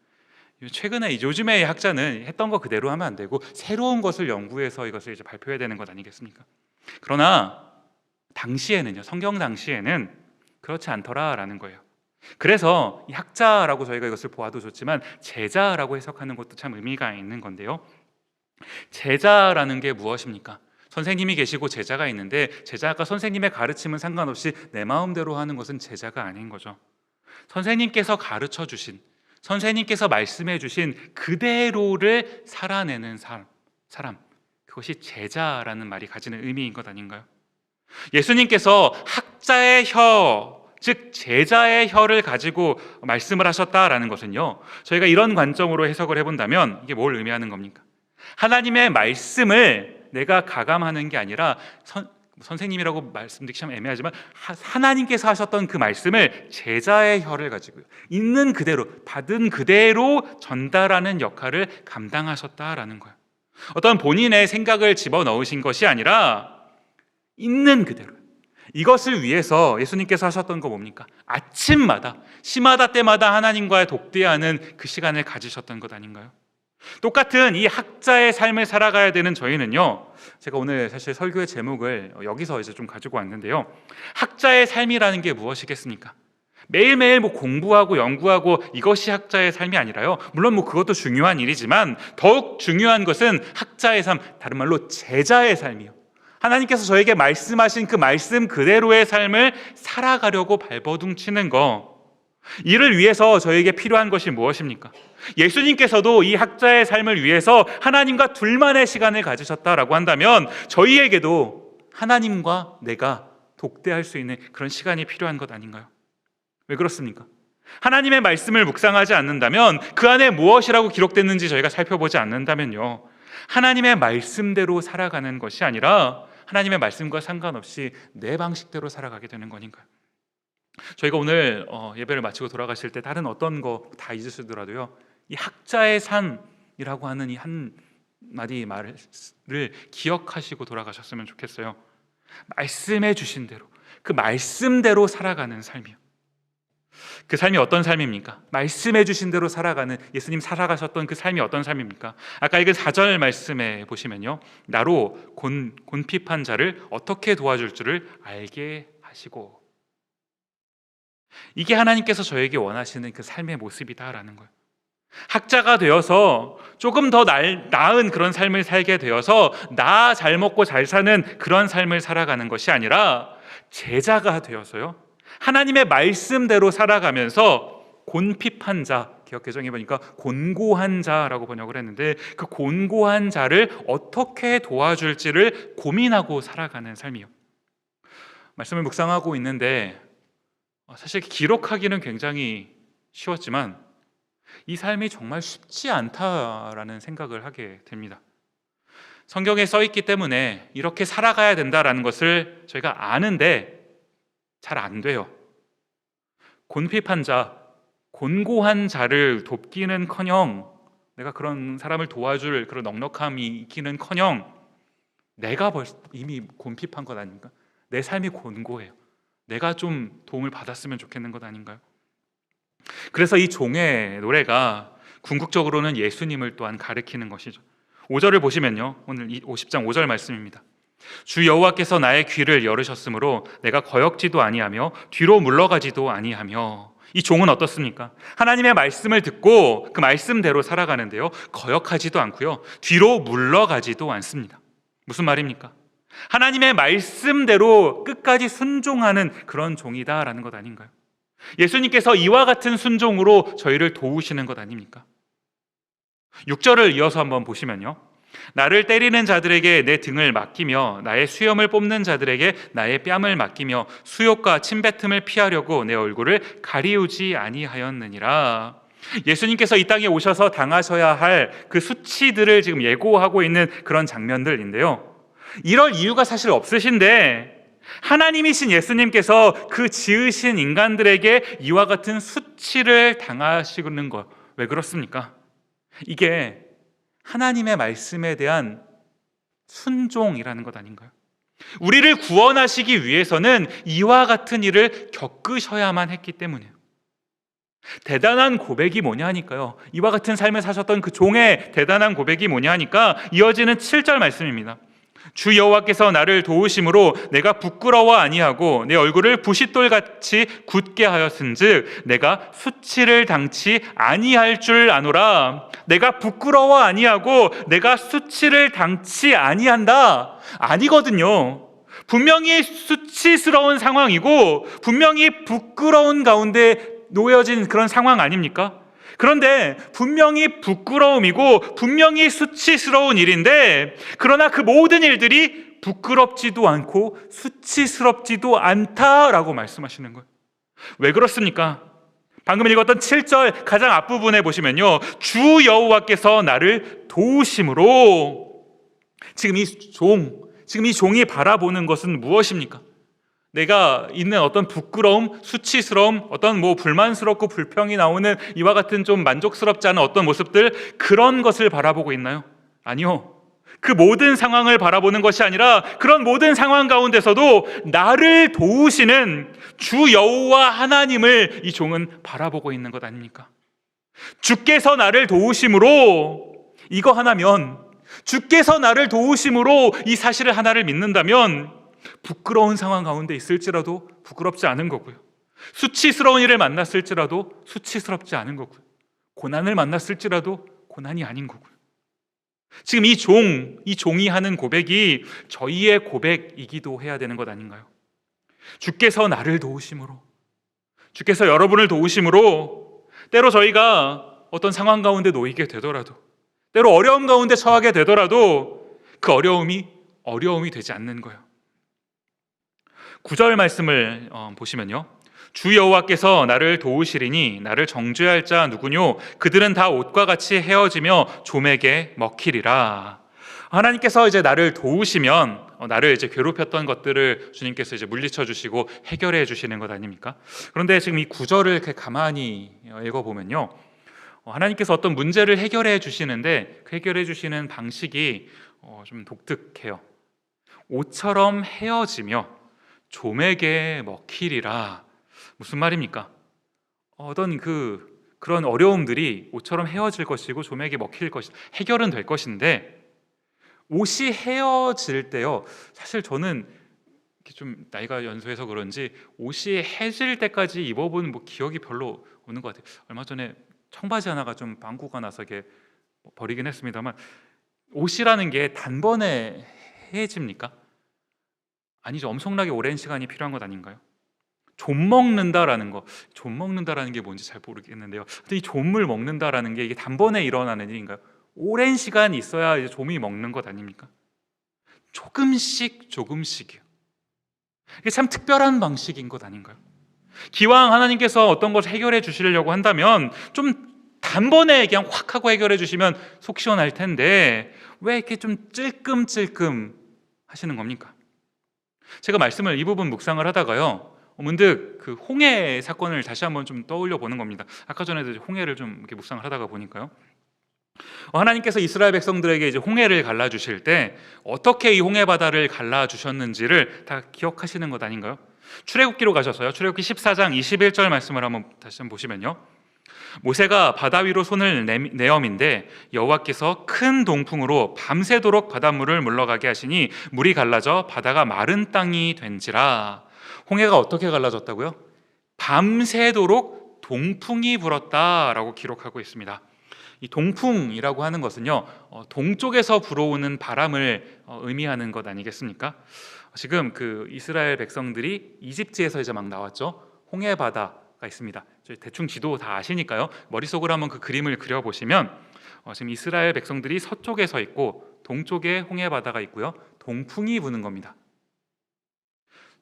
최근에 요즘의 학자는 했던 거 그대로 하면 안 되고 새로운 것을 연구해서 이것을 이제 발표해야 되는 것 아니겠습니까? 그러나 당시에는요, 성경 당시에는 그렇지 않더라라는 거예요. 그래서 이 학자라고 저희가 이것을 보아도 좋지만 제자라고 해석하는 것도 참 의미가 있는 건데요. 제자라는 게 무엇입니까? 선생님이 계시고 제자가 있는데 제자가 선생님의 가르침은 상관없이 내 마음대로 하는 것은 제자가 아닌 거죠. 선생님께서 가르쳐 주신, 선생님께서 말씀해 주신 그대로를 살아내는 사람, 그것이 제자라는 말이 가지는 의미인 것 아닌가요? 예수님께서 학자의 혀, 즉 제자의 혀를 가지고 말씀을 하셨다라는 것은요, 저희가 이런 관점으로 해석을 해본다면 이게 뭘 의미하는 겁니까? 하나님의 말씀을 내가 가감하는 게 아니라 선생님이라고 말씀드리기 참 애매하지만 하나님께서 하셨던 그 말씀을 제자의 혀를 가지고 있는 그대로, 받은 그대로 전달하는 역할을 감당하셨다라는 거예요. 어떤 본인의 생각을 집어넣으신 것이 아니라 있는 그대로, 이것을 위해서 예수님께서 하셨던 거 뭡니까? 아침마다, 시마다 때마다 하나님과의 독대하는 그 시간을 가지셨던 것 아닌가요? 똑같은 이 학자의 삶을 살아가야 되는 저희는요, 제가 오늘 사실 설교의 제목을 여기서 이제 좀 가지고 왔는데요, 학자의 삶이라는 게 무엇이겠습니까? 매일매일 공부하고 연구하고 이것이 학자의 삶이 아니라요, 물론 그것도 중요한 일이지만 더욱 중요한 것은 학자의 삶, 다른 말로 제자의 삶이요, 하나님께서 저에게 말씀하신 그 말씀 그대로의 삶을 살아가려고 발버둥치는 거, 이를 위해서 저에게 필요한 것이 무엇입니까? 예수님께서도 이 학자의 삶을 위해서 하나님과 둘만의 시간을 가지셨다라고 한다면 저희에게도 하나님과 내가 독대할 수 있는 그런 시간이 필요한 것 아닌가요? 왜 그렇습니까? 하나님의 말씀을 묵상하지 않는다면, 그 안에 무엇이라고 기록됐는지 저희가 살펴보지 않는다면요, 하나님의 말씀대로 살아가는 것이 아니라 하나님의 말씀과 상관없이 내 방식대로 살아가게 되는 거니까요. 저희가 오늘 예배를 마치고 돌아가실 때 다른 어떤 거 다 잊으시더라도요, 이 학자의 삶이라고 하는 이 한마디 말을 기억하시고 돌아가셨으면 좋겠어요. 말씀해 주신 대로, 그 말씀대로 살아가는 삶이요. 그 삶이 어떤 삶입니까? 말씀해 주신 대로 살아가는, 예수님 살아가셨던 그 삶이 어떤 삶입니까? 아까 읽은 4절 말씀에 보시면요, 나로 곤핍한 자를 어떻게 도와줄 줄을 알게 하시고, 이게 하나님께서 저에게 원하시는 그 삶의 모습이다라는 거예요. 학자가 되어서 조금 더 나은 그런 삶을 살게 되어서 나 잘 먹고 잘 사는 그런 삶을 살아가는 것이 아니라 제자가 되어서요, 하나님의 말씀대로 살아가면서 곤핍한 자, 개역 개정에 보니까 곤고한 자라고 번역을 했는데, 그 곤고한 자를 어떻게 도와줄지를 고민하고 살아가는 삶이요. 말씀을 묵상하고 있는데 사실 기록하기는 굉장히 쉬웠지만 이 삶이 정말 쉽지 않다라는 생각을 하게 됩니다. 성경에 써 있기 때문에 이렇게 살아가야 된다라는 것을 저희가 아는데 잘 안 돼요. 곤핍한 자, 곤고한 자를 돕기는커녕, 내가 그런 사람을 도와줄 그런 넉넉함이 있기는커녕 내가 이미 곤핍한 것 아닙니까? 내 삶이 곤고해요. 내가 좀 도움을 받았으면 좋겠는 것 아닌가요? 그래서 이 종의 노래가 궁극적으로는 예수님을 또한 가리키는 것이죠. 5절을 보시면요, 오늘 50장 5절 말씀입니다. 주 여호와께서 나의 귀를 열으셨으므로 내가 거역지도 아니하며 뒤로 물러가지도 아니하며. 이 종은 어떻습니까? 하나님의 말씀을 듣고 그 말씀대로 살아가는데요, 거역하지도 않고요, 뒤로 물러가지도 않습니다. 무슨 말입니까? 하나님의 말씀대로 끝까지 순종하는 그런 종이다라는 것 아닌가요? 예수님께서 이와 같은 순종으로 저희를 도우시는 것 아닙니까? 6절을 이어서 한번 보시면요, 나를 때리는 자들에게 내 등을 맡기며 나의 수염을 뽑는 자들에게 나의 뺨을 맡기며 수욕과 침뱉음을 피하려고 내 얼굴을 가리우지 아니하였느니라. 예수님께서 이 땅에 오셔서 당하셔야 할 그 수치들을 지금 예고하고 있는 그런 장면들인데요, 이럴 이유가 사실 없으신데 하나님이신 예수님께서 그 지으신 인간들에게 이와 같은 수치를 당하시는 것, 왜 그렇습니까? 이게 하나님의 말씀에 대한 순종이라는 것 아닌가요? 우리를 구원하시기 위해서는 이와 같은 일을 겪으셔야만 했기 때문이에요. 대단한 고백이 뭐냐 하니까요, 이와 같은 삶을 사셨던 그 종의 대단한 고백이 뭐냐 하니까 이어지는 7절 말씀입니다. 주 여호와께서 나를 도우심으로 내가 부끄러워 아니하고 내 얼굴을 부싯돌같이 굳게 하였은즉 내가 수치를 당치 아니할 줄 아노라. 내가 부끄러워 아니하고 내가 수치를 당치 아니한다. 아니거든요. 분명히 수치스러운 상황이고 분명히 부끄러운 가운데 놓여진 그런 상황 아닙니까? 그런데 분명히 부끄러움이고 분명히 수치스러운 일인데, 그러나 그 모든 일들이 부끄럽지도 않고 수치스럽지도 않다라고 말씀하시는 거예요. 왜 그렇습니까? 방금 읽었던 7절 가장 앞부분에 보시면요, 주 여호와께서 나를 도우심으로. 지금 이 종이 바라보는 것은 무엇입니까? 내가 있는 어떤 부끄러움, 수치스러움, 어떤 불만스럽고 불평이 나오는 이와 같은 좀 만족스럽지 않은 어떤 모습들, 그런 것을 바라보고 있나요? 아니요. 그 모든 상황을 바라보는 것이 아니라 그런 모든 상황 가운데서도 나를 도우시는 주 여호와 하나님을 이 종은 바라보고 있는 것 아닙니까? 주께서 나를 도우심으로, 이거 하나면, 주께서 나를 도우심으로 이 사실을 하나를 믿는다면 부끄러운 상황 가운데 있을지라도 부끄럽지 않은 거고요, 수치스러운 일을 만났을지라도 수치스럽지 않은 거고요, 고난을 만났을지라도 고난이 아닌 거고요. 지금 이 종이 하는 고백이 저희의 고백이기도 해야 되는 것 아닌가요? 주께서 나를 도우심으로, 주께서 여러분을 도우심으로, 때로 저희가 어떤 상황 가운데 놓이게 되더라도, 때로 어려움 가운데 처하게 되더라도 그 어려움이 되지 않는 거예요. 9절 말씀을 보시면요, 주 여호와께서 나를 도우시리니 나를 정죄할 자 누구뇨? 그들은 다 옷과 같이 헤어지며 좀에게 먹히리라. 하나님께서 이제 나를 도우시면 나를 이제 괴롭혔던 것들을 주님께서 이제 물리쳐 주시고 해결해 주시는 것 아닙니까? 그런데 지금 이 9절을 이렇게 가만히 읽어보면요, 하나님께서 어떤 문제를 해결해 주시는데 그 해결해 주시는 방식이 좀 독특해요. 옷처럼 헤어지며 좀에게 먹히리라. 무슨 말입니까? 어떤 그런 어려움들이 옷처럼 헤어질 것이고 좀에게 먹힐 것이, 해결은 될 것인데, 옷이 헤어질 때요, 사실 저는 좀 나이가 연소해서 그런지 옷이 해질 때까지 입어본 기억이 별로 없는 것 같아요. 얼마 전에 청바지 하나가 좀 빵꾸가 나서 이게 버리긴 했습니다만, 옷이라는 게 단번에 해집니까? 아니죠. 엄청나게 오랜 시간이 필요한 것 아닌가요? 좀 먹는다라는 게 뭔지 잘 모르겠는데요, 근데 이 좀을 먹는다라는 게 이게 단번에 일어나는 일인가요? 오랜 시간이 있어야 이제 좀이 먹는 것 아닙니까? 조금씩이요. 이게 참 특별한 방식인 것 아닌가요? 기왕 하나님께서 어떤 것을 해결해 주시려고 한다면 좀 단번에 그냥 확 하고 해결해 주시면 속 시원할 텐데 왜 이렇게 좀 찔끔찔끔 하시는 겁니까? 제가 말씀을 이 부분 묵상을 하다가요, 문득 그 홍해 사건을 다시 한번 좀 떠올려 보는 겁니다. 아까 전에도 홍해를 좀 이렇게 묵상을 하다가 보니까요, 하나님께서 이스라엘 백성들에게 이제 홍해를 갈라 주실 때 어떻게 이 홍해 바다를 갈라 주셨는지를 다 기억하시는 것 아닌가요? 출애굽기로 가셔서요, 출애굽기 14장 21절 말씀을 다시 한번 보시면요, 모세가 바다 위로 손을 내엄인데 여호와께서 큰 동풍으로 밤새도록 바닷물을 물러가게 하시니 물이 갈라져 바다가 마른 땅이 된지라. 홍해가 어떻게 갈라졌다고요? 밤새도록 동풍이 불었다라고 기록하고 있습니다. 이 동풍이라고 하는 것은요, 동쪽에서 불어오는 바람을 의미하는 것 아니겠습니까? 지금 그 이스라엘 백성들이 이집트에서 이제 막 나왔죠. 홍해 바다가 있습니다. 대충 지도 다 아시니까요, 머릿속으로 한번 그 그림을 그려보시면 지금 이스라엘 백성들이 서쪽에 서 있고 동쪽에 홍해 바다가 있고요, 동풍이 부는 겁니다.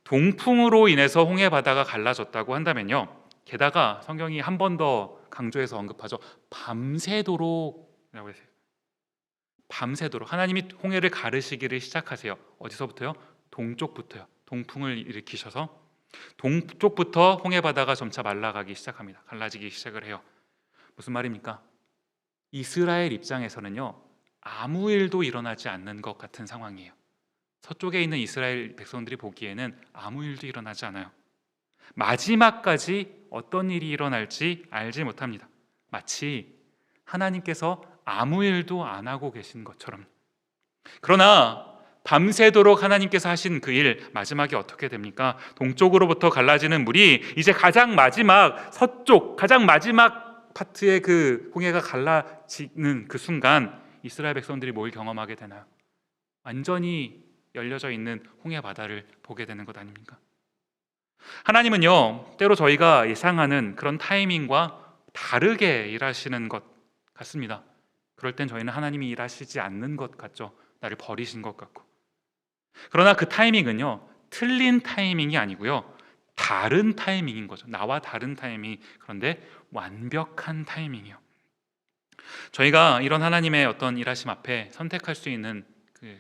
동풍으로 인해서 홍해 바다가 갈라졌다고 한다면요, 게다가 성경이 한 번 더 강조해서 언급하죠. 밤새도록이라고 했어요. 밤새도록 하나님이 홍해를 가르시기를 시작하세요. 어디서부터요? 동쪽부터요. 동풍을 일으키셔서 동쪽부터 홍해 바다가 점차 말라가기 시작합니다. 갈라지기 시작을 해요. 무슨 말입니까? 이스라엘 입장에서는요, 아무 일도 일어나지 않는 것 같은 상황이에요. 서쪽에 있는 이스라엘 백성들이 보기에는 아무 일도 일어나지 않아요. 마지막까지 어떤 일이 일어날지 알지 못합니다. 마치 하나님께서 아무 일도 안 하고 계신 것처럼. 그러나 밤새도록 하나님께서 하신 그 일, 마지막에 어떻게 됩니까? 동쪽으로부터 갈라지는 물이 이제 가장 마지막 서쪽, 가장 마지막 파트의 그 홍해가 갈라지는 그 순간 이스라엘 백성들이 뭘 경험하게 되나요? 완전히 열려져 있는 홍해 바다를 보게 되는 것 아닙니까? 하나님은요, 때로 저희가 예상하는 그런 타이밍과 다르게 일하시는 것 같습니다. 그럴 땐 저희는 하나님이 일하시지 않는 것 같죠. 나를 버리신 것 같고. 그러나 그 타이밍은요, 틀린 타이밍이 아니고요, 다른 타이밍인 거죠. 나와 다른 타이밍. 그런데 완벽한 타이밍이요. 저희가 이런 하나님의 어떤 일하심 앞에 선택할 수 있는 그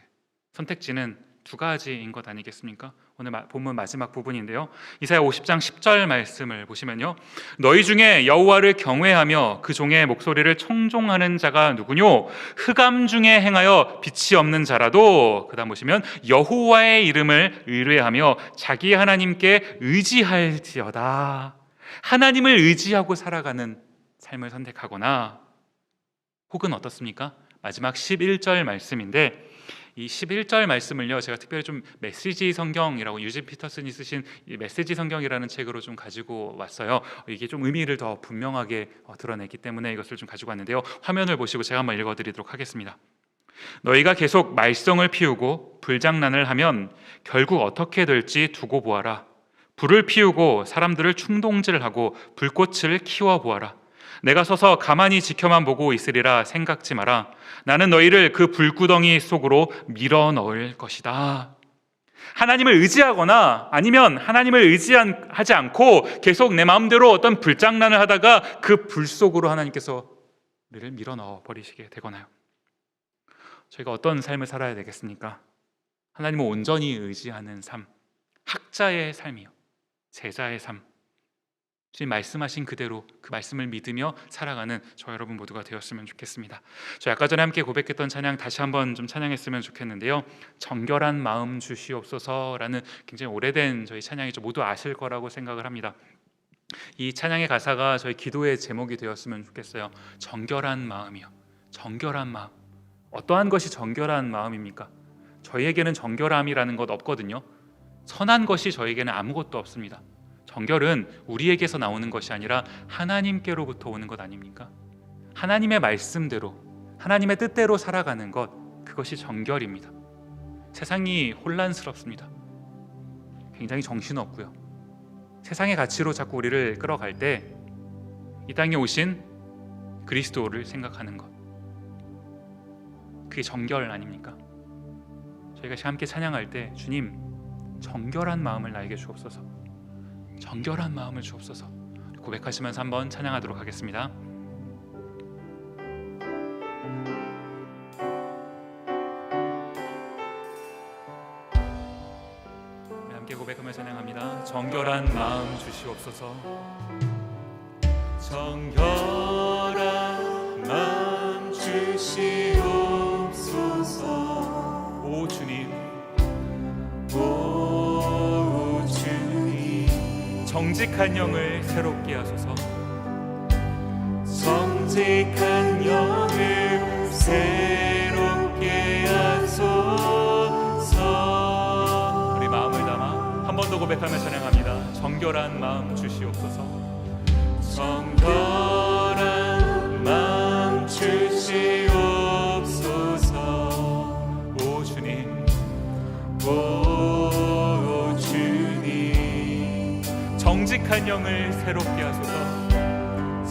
선택지는 두 가지인 것 아니겠습니까? 오늘 본문 마지막 부분인데요, 이사야 50장 10절 말씀을 보시면요, 너희 중에 여호와를 경외하며 그 종의 목소리를 청종하는 자가 누구뇨? 흑암 중에 행하여 빛이 없는 자라도, 그 다음 보시면 여호와의 이름을 의뢰하며 자기 하나님께 의지할지어다. 하나님을 의지하고 살아가는 삶을 선택하거나, 혹은 어떻습니까? 마지막 11절 말씀인데, 이 11절 말씀을요, 제가 특별히 좀 메시지 성경이라고, 유진 피터슨이 쓰신 이 메시지 성경이라는 책으로 좀 가지고 왔어요. 이게 좀 의미를 더 분명하게 드러내기 때문에 이것을 좀 가지고 왔는데요, 화면을 보시고 제가 한번 읽어드리도록 하겠습니다. 너희가 계속 말썽을 피우고 불장난을 하면 결국 어떻게 될지 두고 보아라. 불을 피우고 사람들을 충동질하고 불꽃을 키워보아라. 내가 서서 가만히 지켜만 보고 있으리라 생각지 마라. 나는 너희를 그 불구덩이 속으로 밀어 넣을 것이다. 하나님을 의지하거나 아니면 하나님을 의지하지 않고 계속 내 마음대로 어떤 불장난을 하다가 그 불 속으로 하나님께서 우리를 밀어 넣어 버리시게 되거나요. 저희가 어떤 삶을 살아야 되겠습니까? 하나님을 온전히 의지하는 삶, 학자의 삶이요, 제자의 삶, 주님 말씀하신 그대로 그 말씀을 믿으며 살아가는 저 여러분 모두가 되었으면 좋겠습니다. 저 아까 전에 함께 고백했던 찬양 다시 한번 좀 찬양했으면 좋겠는데요, 정결한 마음 주시옵소서라는 굉장히 오래된 저희 찬양이죠. 모두 아실 거라고 생각을 합니다. 이 찬양의 가사가 저희 기도의 제목이 되었으면 좋겠어요. 정결한 마음이요, 정결한 마음. 어떠한 것이 정결한 마음입니까? 저희에게는 정결함이라는 것 없거든요. 선한 것이 저희에게는 아무것도 없습니다. 정결은 우리에게서 나오는 것이 아니라 하나님께로부터 오는 것 아닙니까? 하나님의 말씀대로, 하나님의 뜻대로 살아가는 것, 그것이 정결입니다. 세상이 혼란스럽습니다. 굉장히 정신없고요. 세상의 가치로 자꾸 우리를 끌어갈 때 이 땅에 오신 그리스도를 생각하는 것, 그게 정결 아닙니까? 저희가 함께 찬양할 때 주님, 정결한 마음을 나에게 주옵소서, 정결한 마음을 주옵소서 고백하시면서 한번 찬양하도록 하겠습니다. 함께 고백하면서 찬양합니다. 정결한 마음 주시옵소서, 정결한 마음 주시옵소서. 오 주님, 오 주님, 정직한 영을 새롭게 하소서, 정직한 영을 새롭게 하소서. 우리 마음을 담아 한 번 더 고백하며 찬양합니다. 정결한 마음 주시옵소서, 정결한 마음 주시옵소서. 오 주님, 오 주님, 정직한 영을 새롭게 하소서,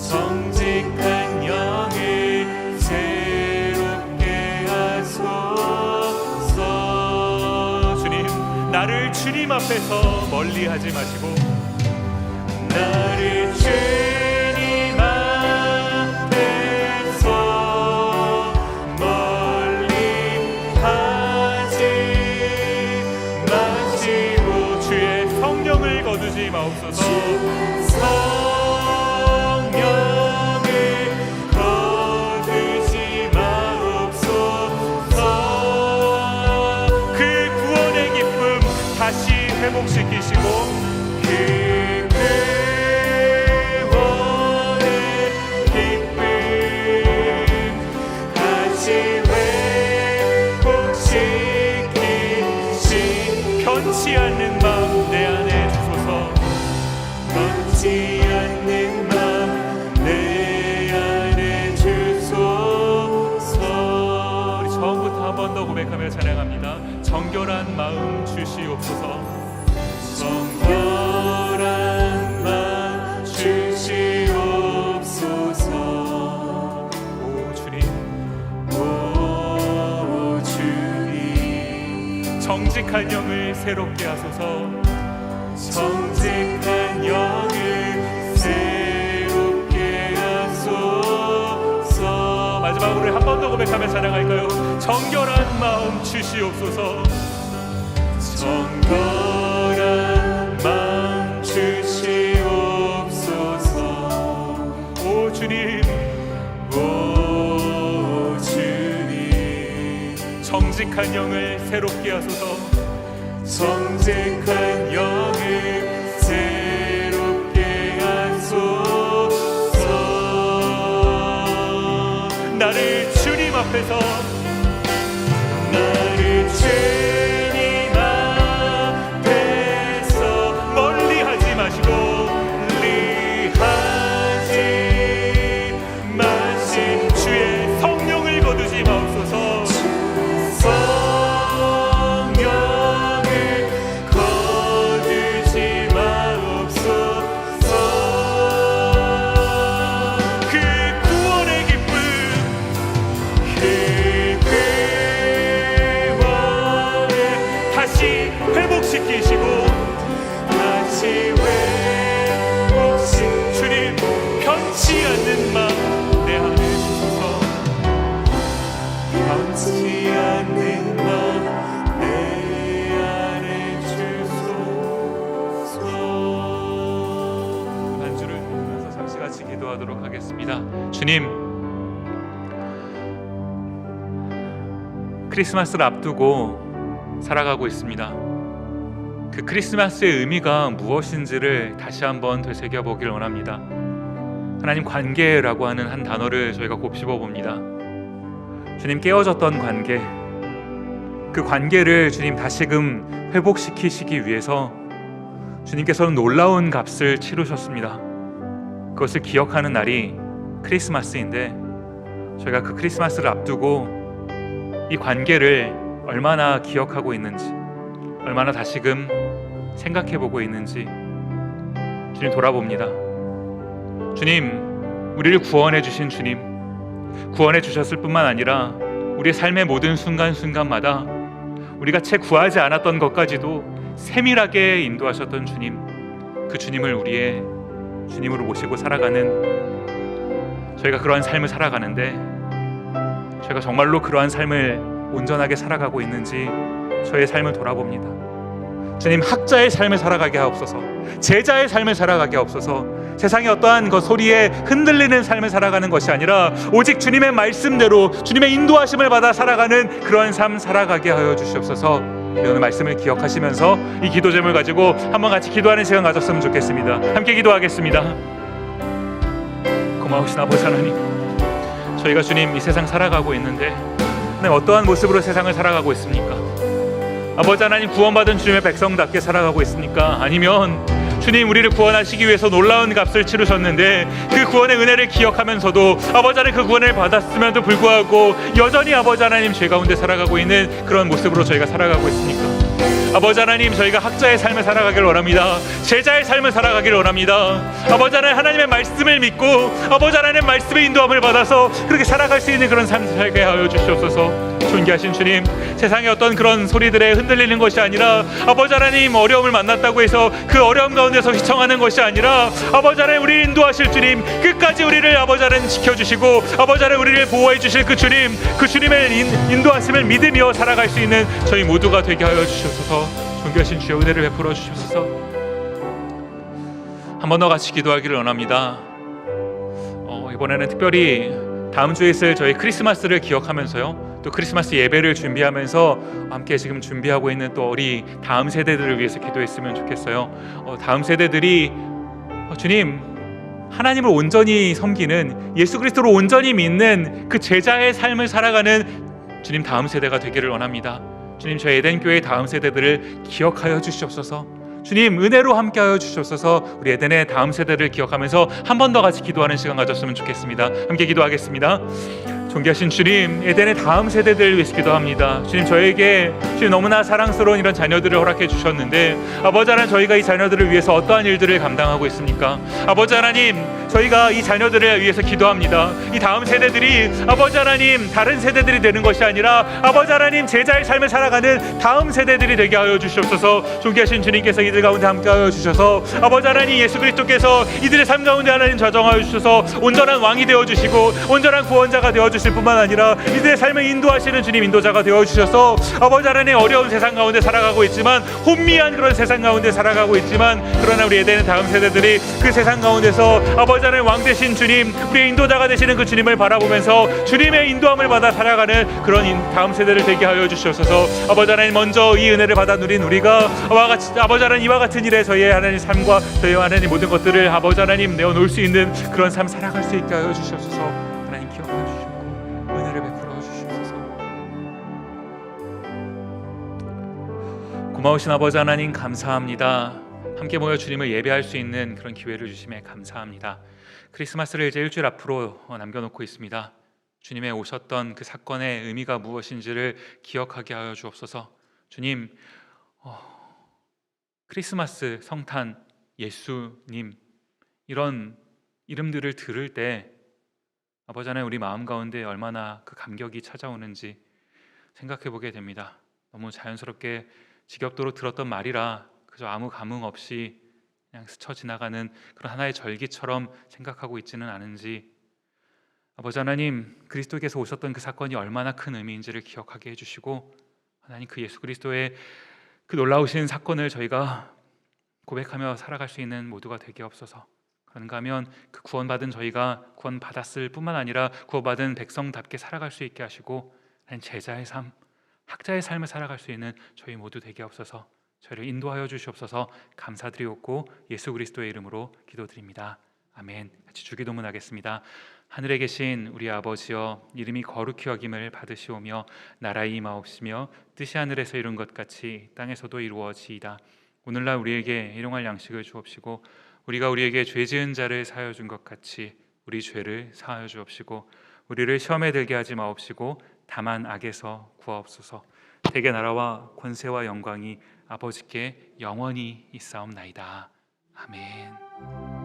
정직한 영을 새롭게 하소서. 주님, 나를 주님 앞에서 멀리하지 마시고, 나를 주님 앞에서 멀리하지 마시고 주의 성령을 거두지 마옵소서, 성령을 거두지 마옵소서. 그 구원의 기쁨 다시 회복시키시고, 그 변치 않는 마음 내 안에 주소서. 변치 않는 마음 내 안에 주소서. 우리 처음부터 한 번 더 고백하며 찬양합니다. 정결한 마음 주시옵소서. 정결한 마음 주시옵소서. 오 주님, 오 주님. 정직한 영을 새롭게 하소서. 정직한 영을 새롭게 하소서. 마지막으로 한 번 더 고백하며 찬양할까요? 정결한 마음 주시옵소서. 정결한 마음 주시옵소서. 오 주님, 오 주님. 정직한 영을 새롭게 하소서. 정직한 영을 새롭게 하소서. 나를 주님 앞에서, 나를 주님 앞에서 멀리 하지 마시고, 멀리 하지 마신 주의 성령을 거두지 마옵소서. 성령을 거두지 마옵소서. 그 구원의 기쁨, 다시 회복시키시고, 다시 회복시 주님 변치 않는 마음 내 안에 주소서. 변치 않는 마음 내 안에 주소서. 한 주를 보면서 잠시 같이 기도하도록 하겠습니다. 주님, 크리스마스를 앞두고 살아가고 있습니다. 그 크리스마스의 의미가 무엇인지를 다시 한번 되새겨 보길 원합니다. 하나님, 관계라고 하는 한 단어를 저희가 곱씹어 봅니다. 주님, 깨어졌던 관계, 그 관계를 주님 다시금 회복시키시기 위해서 주님께서는 놀라운 값을 치르셨습니다. 그것을 기억하는 날이 크리스마스인데, 저희가 그 크리스마스를 앞두고 이 관계를 얼마나 기억하고 있는지, 얼마나 다시금 생각해보고 있는지 주님 돌아봅니다. 주님, 우리를 구원해 주신 주님, 구원해 주셨을 뿐만 아니라 우리의 삶의 모든 순간순간마다 우리가 채 구하지 않았던 것까지도 세밀하게 인도하셨던 주님, 그 주님을 우리의 주님으로 모시고 살아가는, 저희가 그러한 삶을 살아가는데 저희가 정말로 그러한 삶을 온전하게 살아가고 있는지 저의 삶을 돌아봅니다. 주님, 학자의 삶을 살아가게 하옵소서. 제자의 삶을 살아가게 하옵소서. 세상의 어떠한 그 소리에 흔들리는 삶을 살아가는 것이 아니라 오직 주님의 말씀대로 주님의 인도하심을 받아 살아가는 그러한 삶 살아가게 하여 주시옵소서. 오늘 말씀을 기억하시면서 이 기도 제목을 가지고 한번 같이 기도하는 시간 가졌으면 좋겠습니다. 함께 기도하겠습니다. 고마우신 아버지 하나님, 저희가 주님 이 세상 살아가고 있는데 하나님, 어떠한 모습으로 세상을 살아가고 있습니까? 아버지 하나님, 구원받은 주님의 백성답게 살아가고 있습니까? 아니면 주님, 우리를 구원하시기 위해서 놀라운 값을 치르셨는데 그 구원의 은혜를 기억하면서도 아버지 하나님, 그 구원을 받았음에도 불구하고 여전히 아버지 하나님 죄 가운데 살아가고 있는 그런 모습으로 저희가 살아가고 있습니까? 아버지 하나님, 저희가 학자의 삶을 살아가길 원합니다. 제자의 삶을 살아가길 원합니다. 아버지 하나님, 하나님의 말씀을 믿고 아버지 하나님의 말씀의 인도함을 받아서 그렇게 살아갈 수 있는 그런 삶을 살게 하여 주시옵소서. 존귀하신 주님, 세상의 어떤 그런 소리들에 흔들리는 것이 아니라 아버지 하나님, 어려움을 만났다고 해서 그 어려움 가운데서 휘청하는 것이 아니라 아버지 하나님, 우리 인도하실 주님, 끝까지 우리를 아버지 하나님 지켜주시고 아버지 하나님, 우리를 보호해 주실 그 주님, 그 주님의 인도하심을 믿으며 살아갈 수 있는 저희 모두가 되게 하여 주시옵소서. 존귀하신 주여, 은혜를 베풀어 주시옵소서. 한 번 더 같이 기도하기를 원합니다. 이번에는 특별히 다음 주에 있을 저희 크리스마스를 기억하면서요, 또 크리스마스 예배를 준비하면서 함께 지금 준비하고 있는 또 우리 다음 세대들을 위해서 기도했으면 좋겠어요. 다음 세대들이 주님, 하나님을 온전히 섬기는, 예수 그리스도를 온전히 믿는 그 제자의 삶을 살아가는 주님 다음 세대가 되기를 원합니다. 주님, 저희 에덴교회 다음 세대들을 기억하여 주시옵소서. 주님, 은혜로 함께하여 주시옵소서. 우리 에덴의 다음 세대를 기억하면서 한 번 더 같이 기도하는 시간 가졌으면 좋겠습니다. 함께 기도하겠습니다. 존귀하신 주님, 에덴의 다음 세대들을 위해서 기도합니다. 주님, 저에게 주님 너무나 사랑스러운 이런 자녀들을 허락해 주셨는데, 아버지 하나님, 저희가 이 자녀들을 위해서 어떠한 일들을 감당하고 있습니까? 아버지 하나님, 저희가 이 자녀들을 위해서 기도합니다. 이 다음 세대들이 아버지 하나님 다른 세대들이 되는 것이 아니라 아버지 하나님 제자의 삶을 살아가는 다음 세대들이 되게 하여 주시옵소서. 존귀하신 주님께서 이들 가운데 함께하여 주셔서 아버지 하나님, 예수 그리스도께서 이들의 삶 가운데 하나님 좌정하여 주셔서 온전한 왕이 되어주시고 온전한 구원자가 되어주실 뿐만 아니라 이들의 삶을 인도하시는 주님 인도자가 되어주셔서 아버지 하나님, 어려운 세상 가운데 살아가고 있지만, 혼미한 그런 세상 가운데 살아가고 있지만, 그러나 우리 에덴의 다음 세대들이 그 세상 가운데서 아버지 하나님 왕 되신 주님, 우리의 인도자가 되시는 그 주님을 바라보면서 주님의 인도함을 받아 살아가는 그런 다음 세대를 되게 하여 주시옵소서. 아버지 하나님, 먼저 이 은혜를 받아 누린 우리가 아버지 하나님 이와 같은 일에 저희의 하나님 삶과 저희의 하나님 모든 것들을 아버지 하나님 내어놓을 수 있는 그런 삶 살아갈 수 있게 하여 주시옵소서. 하나님 기억하여 주시고 은혜를 베풀어 주시옵소서. 고마우신 아버지 하나님, 감사합니다. 함께 모여 주님을 예배할 수 있는 그런 기회를 주심에 감사합니다. 크리스마스를 이제 일주일 앞으로 남겨놓고 있습니다. 주님의 오셨던 그 사건의 의미가 무엇인지를 기억하게 하여 주옵소서. 주님, 크리스마스, 성탄, 예수님, 이런 이름들을 들을 때 아버지 하나님, 우리 마음 가운데 얼마나 그 감격이 찾아오는지 생각해 보게 됩니다. 너무 자연스럽게 지겹도록 들었던 말이라 그저 아무 감흥 없이 그냥 스쳐 지나가는 그런 하나의 절기처럼 생각하고 있지는 않은지, 아버지 하나님, 그리스도께서 오셨던 그 사건이 얼마나 큰 의미인지를 기억하게 해주시고, 하나님, 그 예수 그리스도의 그 놀라우신 사건을 저희가 고백하며 살아갈 수 있는 모두가 되게 없어서, 그런가 하면 그 구원받은 저희가 구원받았을 뿐만 아니라 구원받은 백성답게 살아갈 수 있게 하시고, 하나님, 제자의 삶, 학자의 삶을 살아갈 수 있는 저희 모두 되게 없어서 저희를 인도하여 주시옵소서. 감사드리옵고 예수 그리스도의 이름으로 기도드립니다. 아멘. 같이 주기도문 하겠습니다. 하늘에 계신 우리 아버지여, 이름이 거룩히 여김을 받으시오며 나라의 임하옵시며 뜻이 하늘에서 이룬 것 같이 땅에서도 이루어지이다. 오늘날 우리에게 일용할 양식을 주옵시고, 우리가 우리에게 죄 지은 자를 사하여 준 것 같이 우리 죄를 사하여 주옵시고, 우리를 시험에 들게 하지 마옵시고 다만 악에서 구하옵소서. 대개 나라와 권세와 영광이 아버지께 영원히 있사옵나이다. 아멘.